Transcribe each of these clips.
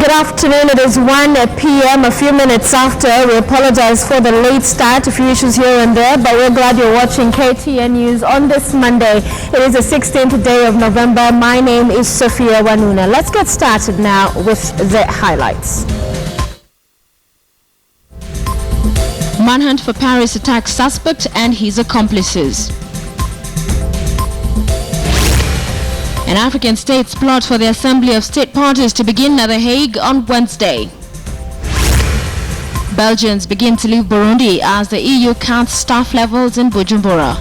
Good afternoon. It is 1 p.m. a few minutes after. We apologize for the late start, a few issues here and there, but we're glad you're watching KTN News on this Monday. It is the 16th day of November. My name is Sophia Wanuna. Let's get started now with the highlights. Manhunt for Paris attack suspect and his accomplices. An African states plot for the Assembly of State Parties to begin at The Hague on Wednesday. Belgians begin to leave Burundi as the EU cuts staff levels in Bujumbura.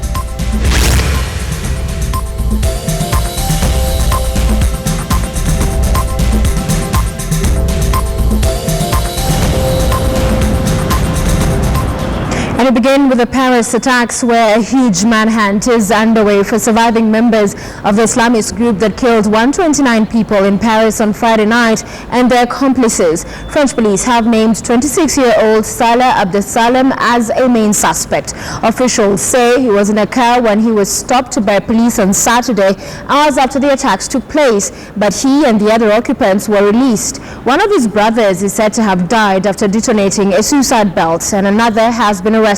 And we begin with the Paris attacks, where a huge manhunt is underway for surviving members of the Islamist group that killed 129 people in Paris on Friday night and their accomplices. French police have named 26-year-old Salah Abdesalem as a main suspect. Officials say he was in a car when he was stopped by police on Saturday, hours after the attacks took place, but he and the other occupants were released. One of his brothers is said to have died after detonating a suicide belt, and another has been arrested.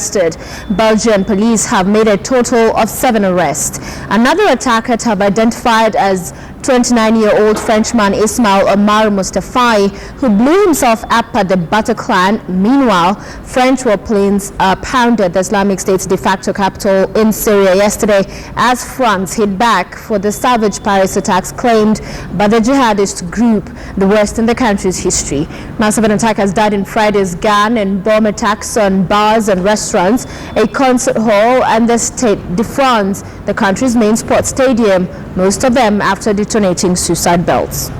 Belgian police have made a total of 7 arrests. Another attacker to have identified as 29-year-old Frenchman Ismail Omar Mustafai, who blew himself up at the Bataclan. Meanwhile, French warplanes pounded the Islamic State's de facto capital in Syria yesterday as France hit back for the savage Paris attacks claimed by the jihadist group, the worst in the country's history. Now, 7 attackers died in Friday's gun and bomb attacks on bars and restaurants, a concert hall, and the Stade de France, the country's main sports stadium, most of them after detonating suicide belts.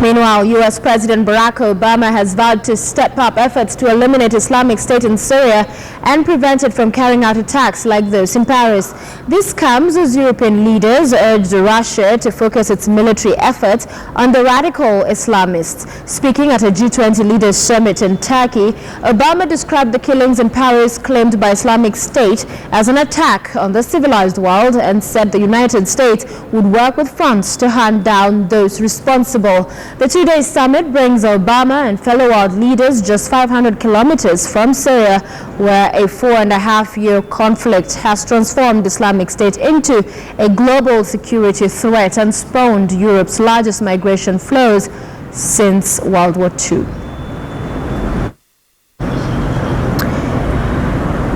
Meanwhile, U.S. President Barack Obama has vowed to step up efforts to eliminate Islamic State in Syria and prevent it from carrying out attacks like those in Paris. This comes as European leaders urged Russia to focus its military efforts on the radical Islamists. Speaking at a G20 leaders summit in Turkey, Obama described the killings in Paris claimed by Islamic State as an attack on the civilized world and said the United States would work with France to hunt down those responsible. The 2-day summit brings Obama and fellow world leaders just 500 kilometers from Syria, where a 4.5-year conflict has transformed Islamic State into a global security threat and spawned Europe's largest migration flows since World War II.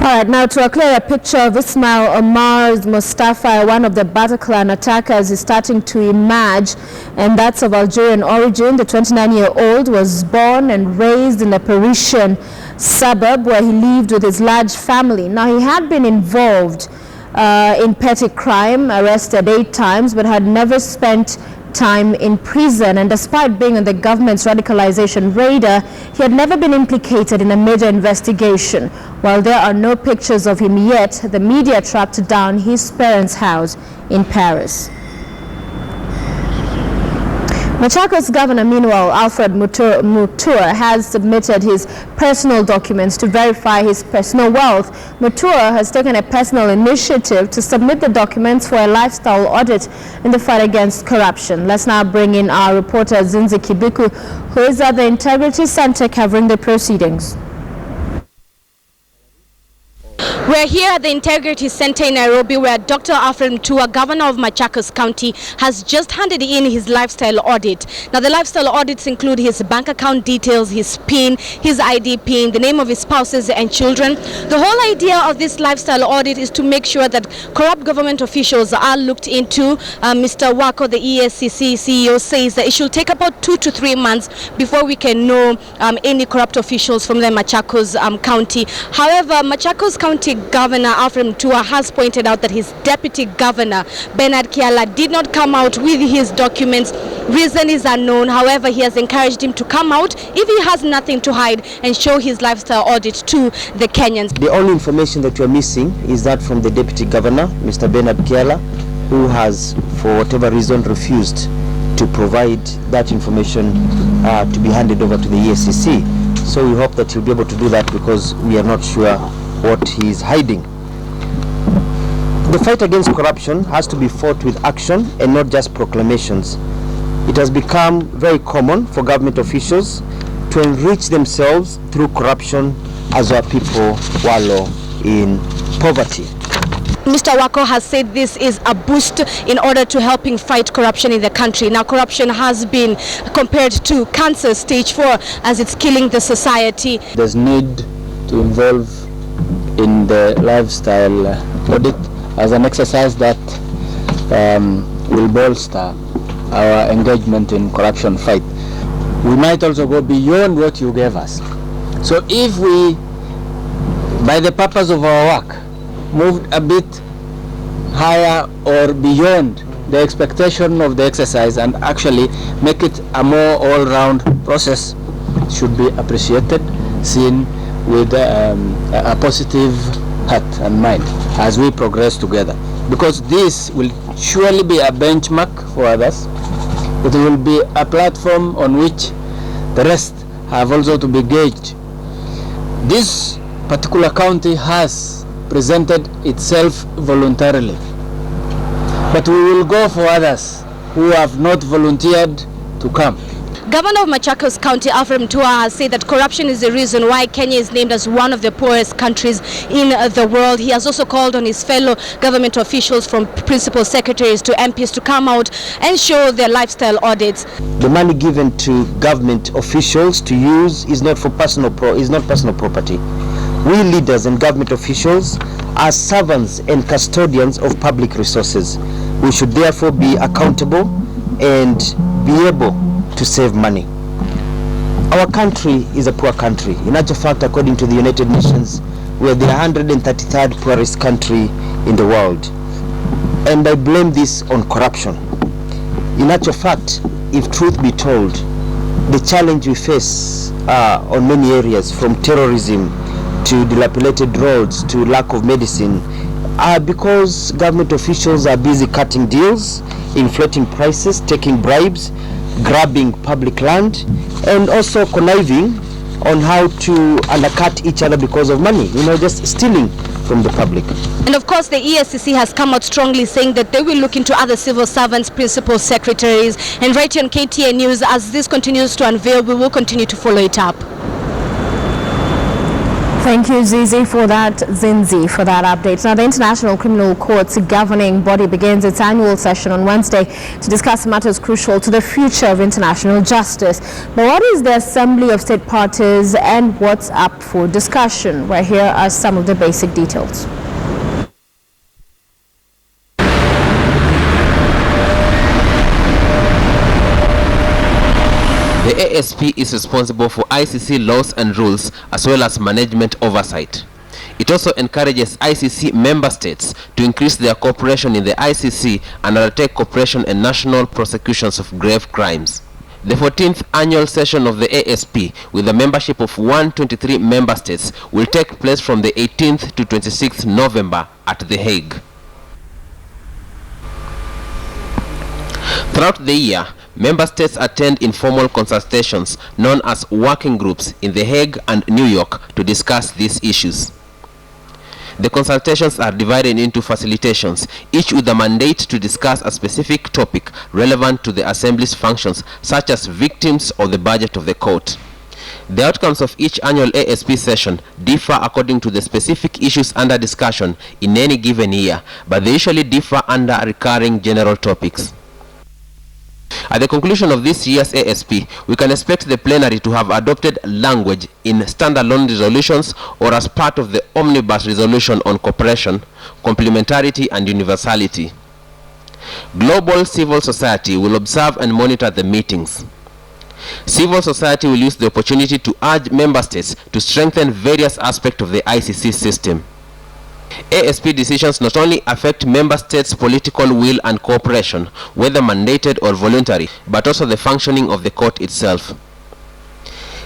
All right, now to a clearer picture of Ismail Omar Mustafa, one of the Bataclan attackers, is starting to emerge, and that's of Algerian origin. The 29-year-old was born and raised in a Parisian suburb where he lived with his large family. Now, he had been involved in petty crime, arrested 8 times, but had never spent time in prison, and despite being on the government's radicalization radar, he had never been implicated in a major investigation. While there are no pictures of him yet, the media tracked down his parents' house in Paris. Machakos Governor, meanwhile, Alfred Mutua, has submitted his personal documents to verify his personal wealth. Mutua has taken a personal initiative to submit the documents for a lifestyle audit in the fight against corruption. Let's now bring in our reporter Zinzi Kibiku, who is at the Integrity Center covering the proceedings. We're here at the Integrity Center in Nairobi, where Dr. Alfred Mutua, Governor of Machakos County, has just handed in his lifestyle audit. Now, the lifestyle audits include his bank account details, his PIN, his ID PIN, the name of his spouses and children. The whole idea of this lifestyle audit is to make sure that corrupt government officials are looked into. Mr. Wako, the EACC CEO, says that it should take about 2 to 3 months before we can know any corrupt officials from the Machakos County. However, Machakos County Governor Alfred Mutua has pointed out that his Deputy Governor Bernard Kiala did not come out with his documents. Reason is unknown. However, he has encouraged him to come out if he has nothing to hide and show his lifestyle audit to the Kenyans. The only information that we are missing is that from the Deputy Governor, Mr. Bernard Kiala, who has, for whatever reason, refused to provide that information to be handed over to the EACC. So we hope that he'll be able to do that, because we are not sure what he is hiding. The fight against corruption has to be fought with action and not just proclamations. It has become very common for government officials to enrich themselves through corruption as our people wallow in poverty. Mr. Wako has said this is a boost in order to helping fight corruption in the country. Now, corruption has been compared to cancer stage 4 as it's killing the society. There's need to involve in the lifestyle audit as an exercise that will bolster our engagement in corruption fight. We might also go beyond what you gave us. So if we, by the purpose of our work, moved a bit higher or beyond the expectation of the exercise and actually make it a more all-round process, should be appreciated, seen with a positive heart and mind as we progress together. Because this will surely be a benchmark for others. It will be a platform on which the rest have also to be gauged. This particular county has presented itself voluntarily, but we will go for others who have not volunteered to come. Governor of Machakos County, Alfred Mutua, has said that corruption is the reason why Kenya is named as one of the poorest countries in the world. He has also called on his fellow government officials, from principal secretaries to MPs, to come out and show their lifestyle audits. The money given to government officials to use is not for personal property. We leaders and government officials are servants and custodians of public resources. We should therefore be accountable and be able to save money. Our country is a poor country. In actual fact, according to the United Nations, we are the 133rd poorest country in the world. And I blame this on corruption. In actual fact, if truth be told, the challenge we face on many areas, from terrorism to dilapidated roads to lack of medicine, are because government officials are busy cutting deals, inflating prices, taking bribes, grabbing public land, and also conniving on how to undercut each other because of money, just stealing from the public. And of course, the EACC has come out strongly saying that they will look into other civil servants, principal secretaries. And right here on KTN News, as this continues to unveil, we will continue to follow it up. Thank you, Zinzi, for that update. Now, the International Criminal Court's governing body begins its annual session on Wednesday to discuss matters crucial to the future of international justice. But what is the Assembly of State Parties and what's up for discussion? Well, here are some of the basic details. The ASP is responsible for ICC laws and rules as well as management oversight. It also encourages ICC member states to increase their cooperation in the ICC and undertake cooperation in national prosecutions of grave crimes. The 14th annual session of the ASP, with a membership of 123 member states, will take place from the 18th to 26th November at The Hague. Throughout the year, member states attend informal consultations known as working groups in The Hague and New York to discuss these issues. The consultations are divided into facilitations, each with a mandate to discuss a specific topic relevant to the Assembly's functions, such as victims or the budget of the court. The outcomes of each annual ASP session differ according to the specific issues under discussion in any given year, but they usually differ under recurring general topics. At the conclusion of this year's ASP, we can expect the plenary to have adopted language in standalone resolutions or as part of the omnibus resolution on cooperation, complementarity and universality. Global civil society will observe and monitor the meetings. Civil society will use the opportunity to urge member states to strengthen various aspects of the ICC system. ASP decisions not only affect member states' political will and cooperation, whether mandated or voluntary, but also the functioning of the court itself.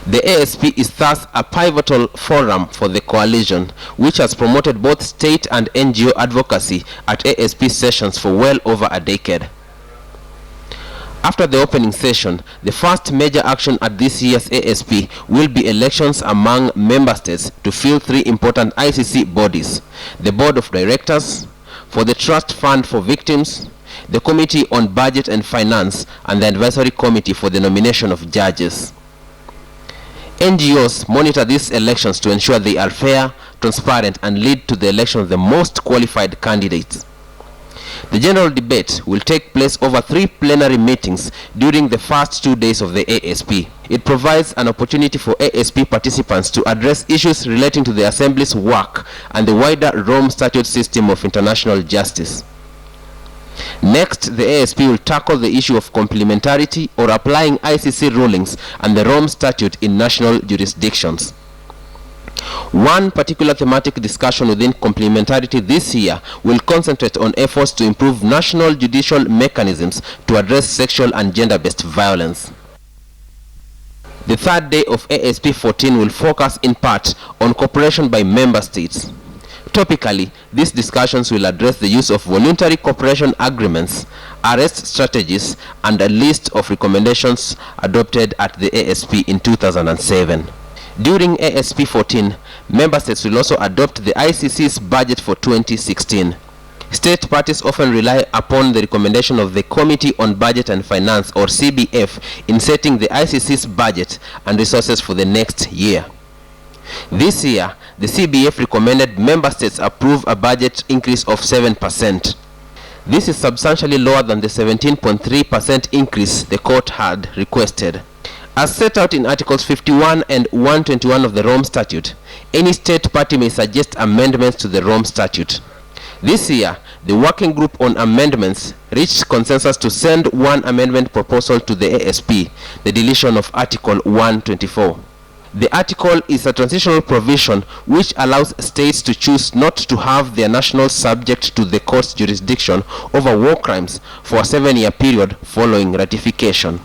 The ASP is thus a pivotal forum for the coalition, which has promoted both state and NGO advocacy at ASP sessions for well over a decade. After the opening session, the first major action at this year's ASP will be elections among member states to fill three important ICC bodies: the Board of Directors, for the Trust Fund for Victims, the Committee on Budget and Finance, and the Advisory Committee for the nomination of judges. NGOs monitor these elections to ensure they are fair, transparent, and lead to the election of the most qualified candidates. The general debate will take place over 3 plenary meetings during the first 2 days of the ASP. It provides an opportunity for ASP participants to address issues relating to the Assembly's work and the wider Rome Statute system of international justice. Next, the ASP will tackle the issue of complementarity or applying ICC rulings and the Rome Statute in national jurisdictions. One particular thematic discussion within complementarity this year will concentrate on efforts to improve national judicial mechanisms to address sexual and gender-based violence. The third day of ASP 14 will focus in part on cooperation by member states. Topically, these discussions will address the use of voluntary cooperation agreements, arrest strategies, and a list of recommendations adopted at the ASP in 2007. During ASP 14, member states will also adopt the ICC's budget for 2016. State parties often rely upon the recommendation of the Committee on Budget and Finance, or CBF, in setting the ICC's budget and resources for the next year. This year, the CBF recommended member states approve a budget increase of 7%. This is substantially lower than the 17.3% increase the court had requested. As set out in Articles 51 and 121 of the Rome Statute, any state party may suggest amendments to the Rome Statute. This year, the Working Group on Amendments reached consensus to send one amendment proposal to the ASP, the deletion of Article 124. The article is a transitional provision which allows states to choose not to have their nationals subject to the court's jurisdiction over war crimes for a 7-year period following ratification.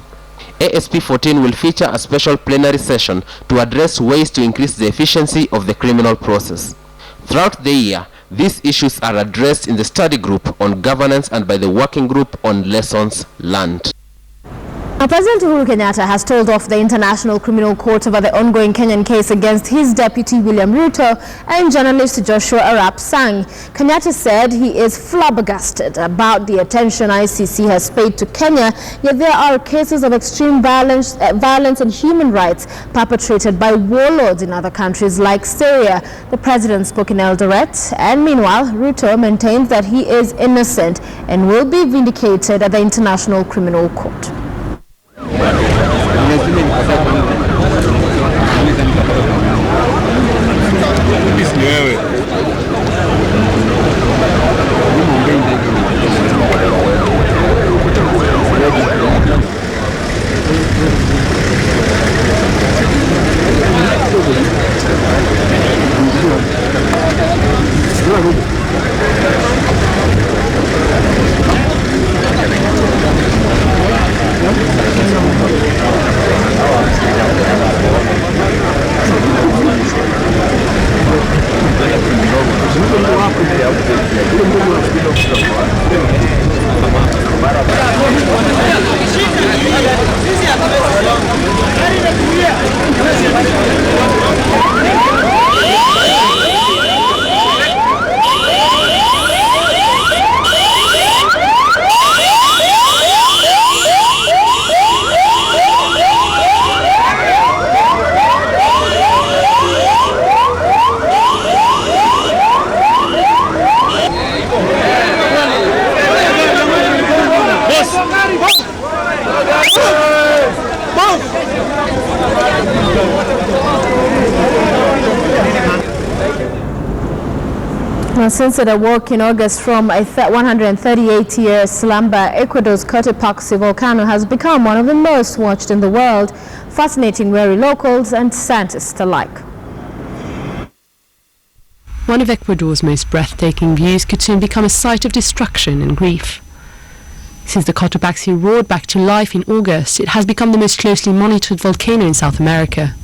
ASP 14 will feature a special plenary session to address ways to increase the efficiency of the criminal process. Throughout the year, these issues are addressed in the study group on governance and by the working group on lessons learned. Now, President Uhuru Kenyatta has told off the International Criminal Court over the ongoing Kenyan case against his deputy William Ruto and journalist Joshua Arap Sang. Kenyatta said he is flabbergasted about the attention ICC has paid to Kenya, yet there are cases of extreme violence and human rights perpetrated by warlords in other countries like Syria. The president spoke in Eldoret, and meanwhile, Ruto maintains that he is innocent and will be vindicated at the International Criminal Court. Since it awoke in August from a 138-year slumber, Ecuador's Cotopaxi volcano has become one of the most watched in the world, fascinating wary locals and scientists alike. One of Ecuador's most breathtaking views could soon become a site of destruction and grief. Since the Cotopaxi roared back to life in August, it has become the most closely monitored volcano in South America.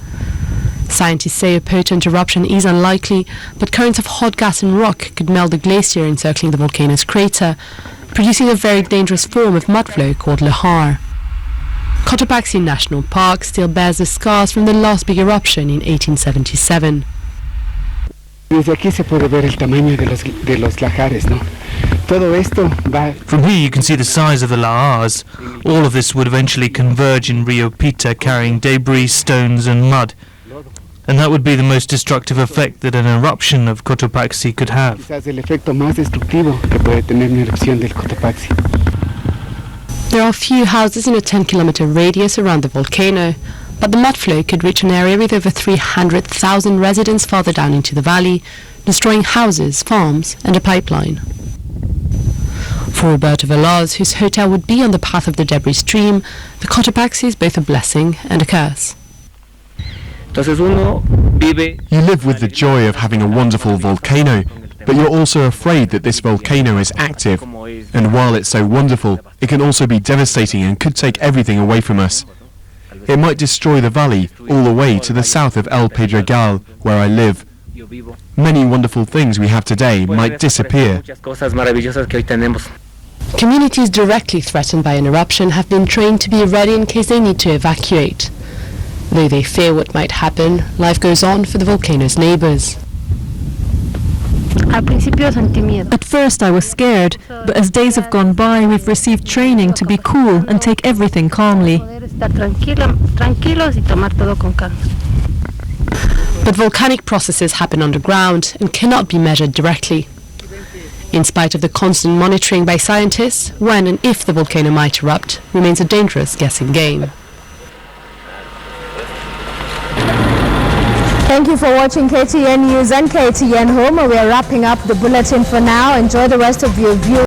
Scientists say a potent eruption is unlikely, but currents of hot gas and rock could melt the glacier encircling the volcano's crater, producing a very dangerous form of mudflow called lahar. Cotopaxi National Park still bears the scars from the last big eruption in 1877. Desde aquí se puede ver el tamaño de los lahares, ¿no? Todo esto va. From here you can see the size of the lahars. All of this would eventually converge in Rio Pita, carrying debris, stones and mud. And that would be the most destructive effect that an eruption of Cotopaxi could have. Quizás el efecto más destructivo que puede tener una erupción del Cotopaxi. There are few houses in a 10-kilometer radius around the volcano, but the mudflow could reach an area with over 300,000 residents farther down into the valley, destroying houses, farms and a pipeline. For Roberto Velaz, whose hotel would be on the path of the debris stream, the Cotopaxi is both a blessing and a curse. You live with the joy of having a wonderful volcano, but you're also afraid that this volcano is active, and while it's so wonderful, it can also be devastating and could take everything away from us. It might destroy the valley all the way to the south of El Pedregal, where I live. Many wonderful things we have today might disappear. Communities directly threatened by an eruption have been trained to be ready in case they need to evacuate. Though they fear what might happen, life goes on for the volcano's neighbors. At first I was scared, but as days have gone by, we've received training to be cool and take everything calmly. But volcanic processes happen underground and cannot be measured directly. In spite of the constant monitoring by scientists, when and if the volcano might erupt remains a dangerous guessing game. Thank you for watching KTN News and KTN Home. We are wrapping up the bulletin for now. Enjoy the rest of your view.